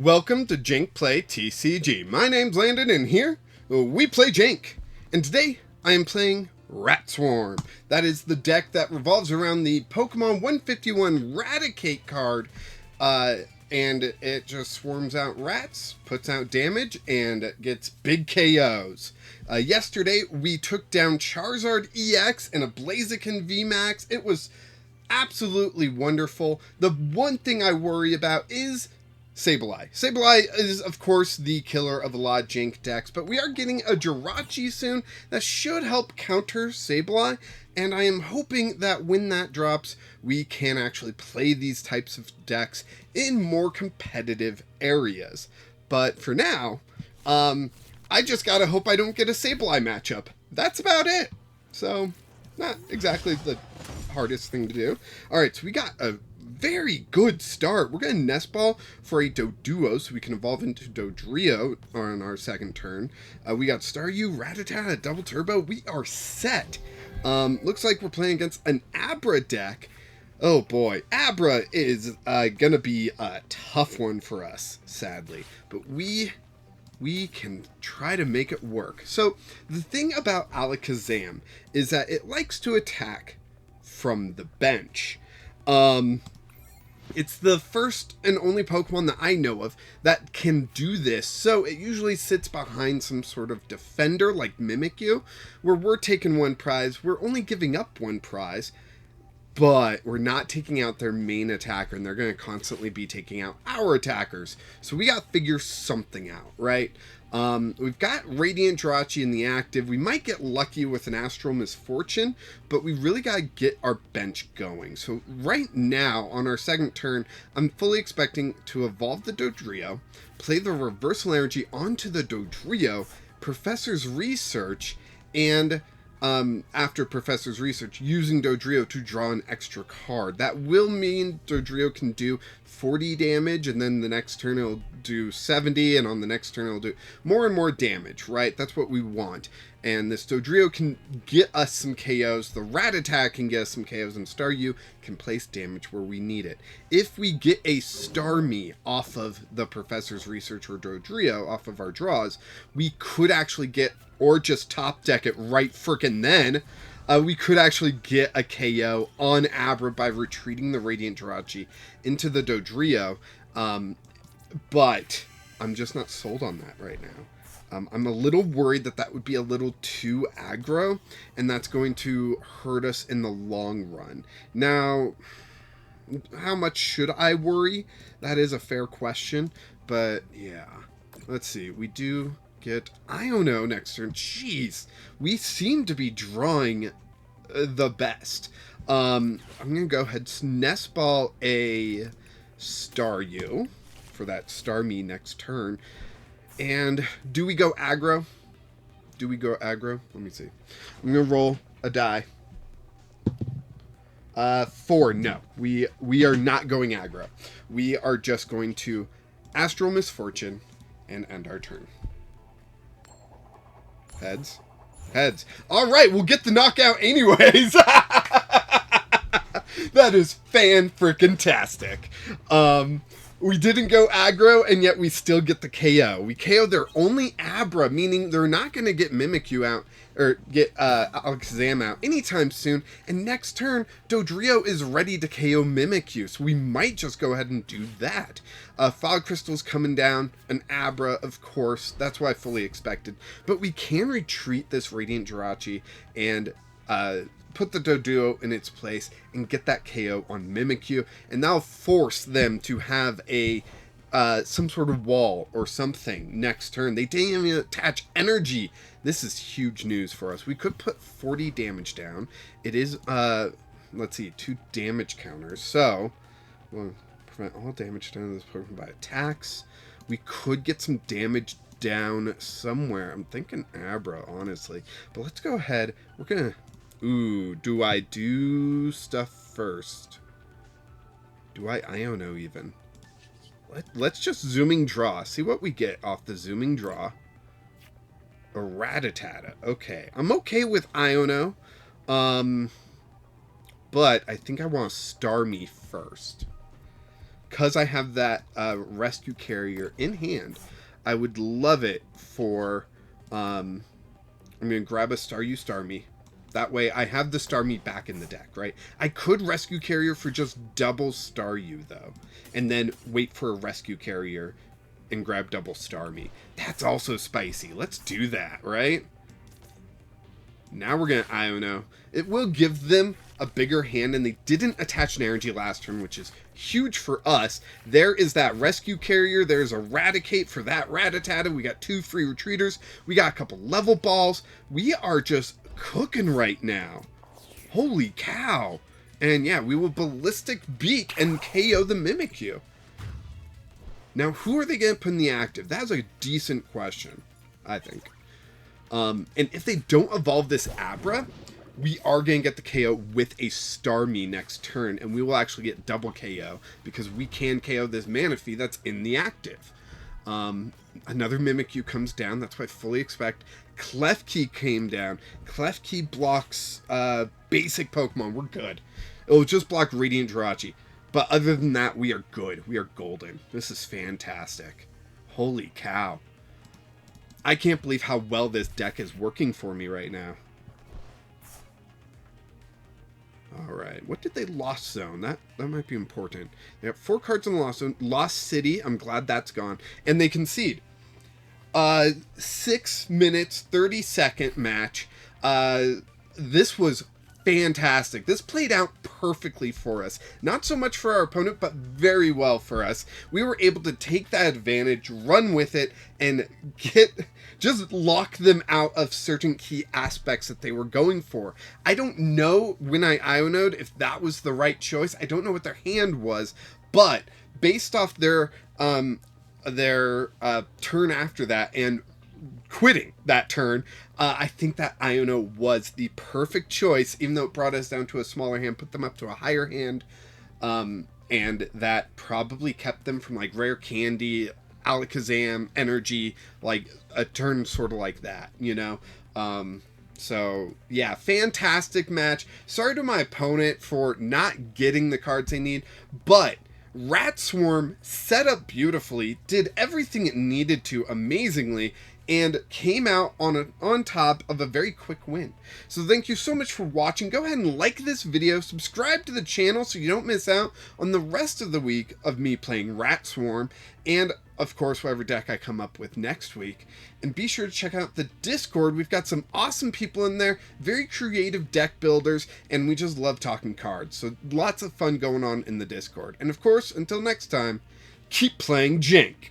Welcome to Jank Play TCG. My name's Landon, and here we play Jank. And today I am playing Rat Swarm. That is the deck that revolves around the Pokemon 151 Raticate card. And it just swarms out rats, puts out damage, and gets big KOs. Yesterday we took down Charizard EX and a Blaziken VMAX. It was absolutely wonderful. The one thing I worry about is Sableye. Sableye is, of course, the killer of a lot of Jank decks, but we are getting a Jirachi soon that should help counter Sableye, and I am hoping that when that drops, we can actually play these types of decks in more competitive areas. But for now, I just gotta hope I don't get a Sableye matchup. That's about it. So, not exactly the hardest thing to do. Alright, so we got a very good start. We're going to Nest Ball for a Doduo so we can evolve into Dodrio on our second turn. We got Staryu, Rattata, Double Turbo. We are set. Looks like we're playing against an Abra deck. Oh boy, Abra is going to be a tough one for us, sadly. But we can try to make it work. So the thing about Alakazam is that it likes to attack from the bench. It's the first and only Pokemon that I know of that can do this, so it usually sits behind some sort of defender like Mimikyu, where we're taking one prize, we're only giving up one prize, but we're not taking out their main attacker, and they're going to constantly be taking out our attackers, so we got to figure something out, right? We've got Radiant Jirachi in the active. We might get lucky with an Astral Misfortune, but we really got to get our bench going. So right now, on our second turn, I'm fully expecting to evolve the Dodrio, play the Reversal Energy onto the Dodrio, Professor's Research, and after Professor's Research, using Dodrio to draw an extra card. That will mean Dodrio can do 40 damage, and then the next turn it'll do 70, and on the next turn it'll do more and more damage, right? That's what we want. And this Dodrio can get us some KOs, the Rattata can get us some KOs, and Staryu can place damage where we need it. If we get a Starmie off of the Professor's Research or Dodrio, off of our draws, we could actually get, or just top deck it right frickin' then, we could actually get a KO on Abra by retreating the Radiant Jirachi into the Dodrio, but I'm just not sold on that right now. I'm a little worried that that would be a little too aggro, and that's going to hurt us in the long run. Now, how much should I worry? That is a fair question, but yeah. Let's see, we do get Iono next turn. Jeez, we seem to be drawing the best. I'm gonna go ahead and Nest Ball a Staryu for that Starmie next turn. And do we go aggro? Do we go aggro? Let me see. I'm gonna roll a die. 4. No, we are not going aggro. We are just going to Astral Misfortune and end our turn. Heads. Heads. Alright, we'll get the knockout anyways. That is fan-frickin-tastic. We didn't go aggro, and yet we still get the KO. We KO their only Abra, meaning they're not going to get Mimikyu out, or get Alakazam out anytime soon. And next turn, Dodrio is ready to KO Mimikyu, so we might just go ahead and do that. Fog Crystal's coming down, an Abra, of course. That's what I fully expected. But we can retreat this Radiant Jirachi and put the Doduo in its place and get that KO on Mimikyu, and that'll force them to have a some sort of wall or something next turn. They didn't even attach energy. This is huge news for us. We could put 40 damage down. It is let's see, 2 damage counters, so we'll prevent all damage done to this Pokemon by attacks. We could get some damage down somewhere. I'm thinking Abra, honestly, but let's go ahead. We're gonna ooh, do I do stuff first? Do I Iono even? Let's just zooming draw. See what we get off the zooming draw. A Rattata. Okay. I'm okay with Iono. But I think I want Starmie first. because I have that Rescue Carrier in hand, I would love it for, I'm going to grab a Staryu Starmie. That way I have the Starmie back in the deck, right? I could Rescue Carrier for just double Staryu, though, and then wait for a Rescue Carrier and grab double Starmie. That's also spicy. Let's do that, right? Now we're going to Iono. It will give them a bigger hand, and they didn't attach an energy last turn, which is huge for us. There is that Rescue Carrier. There's a Raticate for that Rattata. We got 2 free retreaters. We got a couple level balls. We are just cooking right now. Holy cow. And yeah, we will Ballistic Beak and KO the Mimikyu. Now, who are they going to put in the active? That's a decent question, I think. And if they don't evolve this Abra, we are going to get the KO with a Starmie next turn, and we will actually get double KO because we can KO this Manaphy that's in the active. Another Mimikyu comes down. That's what I fully expect. Klefki came down. Klefki blocks basic Pokemon. We're good. It'll just block Radiant Jirachi. But other than that, we are good. We are golden. This is fantastic. Holy cow. I can't believe how well this deck is working for me right now. Alright, what did they Lost Zone? That might be important. They have 4 cards in the Lost Zone. Lost City, I'm glad that's gone. And they concede. 6 minutes, 30-second match. This was fantastic. This played out perfectly for us. Not so much for our opponent, but very well for us. We were able to take that advantage, run with it, and just lock them out of certain key aspects that they were going for. I don't know when I Iono'd if that was the right choice. I don't know what their hand was, but based off their turn after that and quitting that turn, I think that Iono was the perfect choice, even though it brought us down to a smaller hand, put them up to a higher hand, and that probably kept them from like Rare Candy, Alakazam, Energy, like a turn sort of like that, you know? So yeah, fantastic match. Sorry to my opponent for not getting the cards they need, but Rat Swarm set up beautifully, did everything it needed to amazingly, and came out on top of a very quick win. So thank you so much for watching. Go ahead and like this video, subscribe to the channel so you don't miss out on the rest of the week of me playing Rat Swarm, and of course whatever deck I come up with next week. And be sure to check out the Discord. We've got some awesome people in there, very creative deck builders, and we just love talking cards. So lots of fun going on in the Discord. And of course, until next time, keep playing Jank.